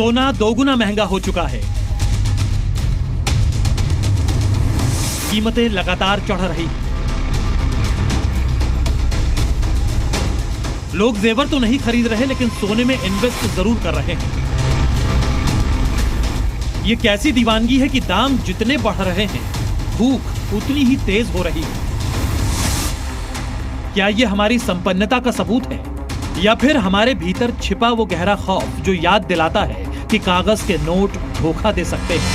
सोना दोगुना महंगा हो चुका है। कीमतें लगातार चढ़ रही हैं। लोग जेवर तो नहीं खरीद रहे, लेकिन सोने में इन्वेस्ट जरूर कर रहे हैं। ये कैसी दीवानगी है कि दाम जितने बढ़ रहे हैं, भूख उतनी ही तेज हो रही है। क्या ये हमारी संपन्नता का सबूत है, या फिर हमारे भीतर छिपा वो गहरा खौफ जो याद दिलाता है कि कागज के नोट धोखा दे सकते हैं?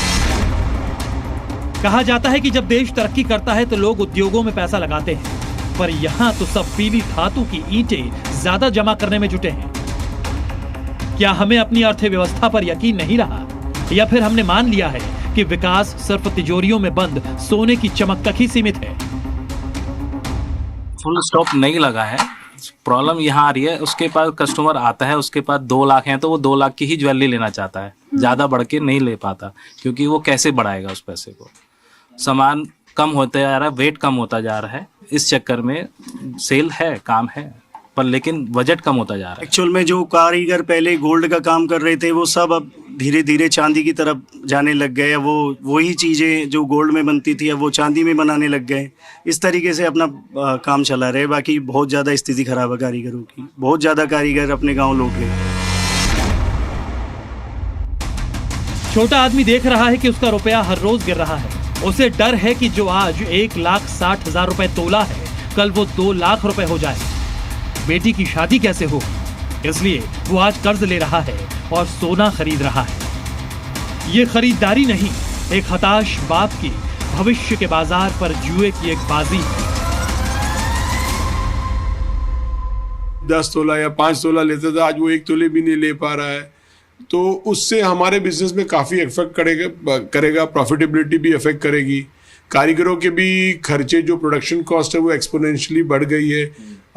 कहा जाता है कि जब देश तरक्की करता है तो लोग उद्योगों में पैसा लगाते हैं, पर यहां तो सब पीली धातु की ईंटें ज्यादा जमा करने में जुटे हैं। क्या हमें अपनी अर्थव्यवस्था पर यकीन नहीं रहा, या फिर हमने मान लिया है कि विकास सिर्फ तिजोरियों में बंद सोने की चमक तक ही सीमित है? फुल स्टॉप नहीं लगा है। प्रॉब्लम यहाँ आ रही है, उसके पास कस्टमर आता है, उसके पास 2 लाख है तो वो 2 लाख की ही ज्वेलरी लेना चाहता है, ज्यादा बढ़ के नहीं ले पाता, क्योंकि वो कैसे बढ़ाएगा उस पैसे को। सामान कम होता जा रहा है, वेट कम होता जा रहा है, इस चक्कर में सेल है, काम है, पर लेकिन बजट कम होता जा रहा है। एक्चुअल में जो कारीगर पहले गोल्ड का काम कर रहे थे, वो सब अब धीरे धीरे चांदी की तरफ जाने लग गए। वो वही चीज़ें जो गोल्ड में बनती थी अब वो चांदी में बनाने लग गए। इस तरीके से अपना काम चला रहे। बाकी बहुत ज़्यादा स्थिति खराब है कारीगरों की, बहुत ज़्यादा कारीगर अपने गाँव लौट गए। छोटा आदमी देख रहा है कि उसका रुपया हर रोज गिर रहा है। उसे डर है कि जो आज 1,60,000 रुपए तोला है, कल वो 2 लाख रुपए हो जाए। बेटी की शादी कैसे हो, इसलिए वो आज कर्ज ले रहा है और सोना खरीद रहा है। ये खरीदारी नहीं, एक हताश बाप की भविष्य के बाजार पर जुए की एक बाजी है। 10 तोला या 5 तोला लेता था, आज वो 1 तोले भी नहीं ले पा रहा है। तो उससे हमारे बिजनेस में काफ़ी इफेक्ट करेगा, प्रॉफिटेबिलिटी भी इफेक्ट करेगी। कारीगरों के भी खर्चे, जो प्रोडक्शन कॉस्ट है वो एक्सपोनेंशियली बढ़ गई है,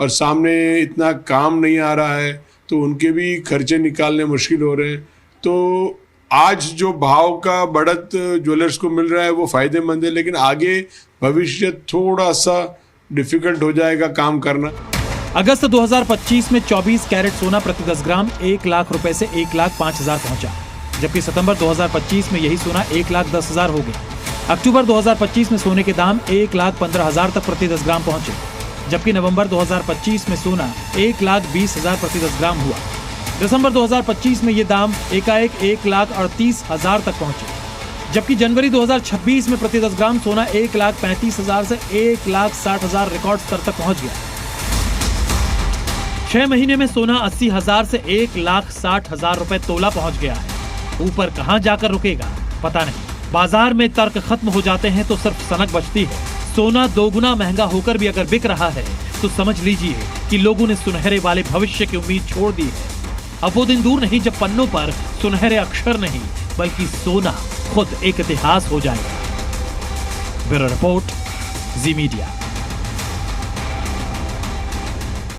और सामने इतना काम नहीं आ रहा है तो उनके भी खर्चे निकालने मुश्किल हो रहे हैं। तो आज जो भाव का बढ़त ज्वेलर्स को मिल रहा है वो फ़ायदेमंद है, लेकिन आगे भविष्य थोड़ा सा डिफ़िकल्ट हो जाएगा काम करना। अगस्त 2025 में 24 कैरेट सोना प्रति 10 ग्राम 1 लाख रुपए से 1,05,000 पहुंचा, जबकि सितंबर 2025 में यही सोना 1,10,000 हो गया। अक्टूबर 2025 में सोने के दाम 1,15,000 तक प्रति 10 ग्राम पहुंचे, जबकि नवंबर 2025 में सोना 1,20,000 प्रति 10 ग्राम हुआ। दिसंबर 2025 में ये दाम एकाएक 1,38,000 तक पहुंचे, जबकि जनवरी 2026 में प्रति 10 ग्राम सोना 1,35,000 से 1,60,000 रिकॉर्ड स्तर तक पहुंच गया। 6 महीने में सोना 80,000 से 1,60,000 रुपए तोला पहुंच गया है। ऊपर कहां जाकर रुकेगा पता नहीं। बाजार में तर्क खत्म हो जाते हैं तो सिर्फ सनक बचती है। सोना दोगुना महंगा होकर भी अगर बिक रहा है तो समझ लीजिए कि लोगों ने सुनहरे वाले भविष्य की उम्मीद छोड़ दी है। अब वो दिन दूर नहीं जब पन्नों पर सुनहरे अक्षर नहीं बल्कि सोना खुद एक इतिहास हो जाएगा। ब्यूरो रिपोर्ट, जी मीडिया।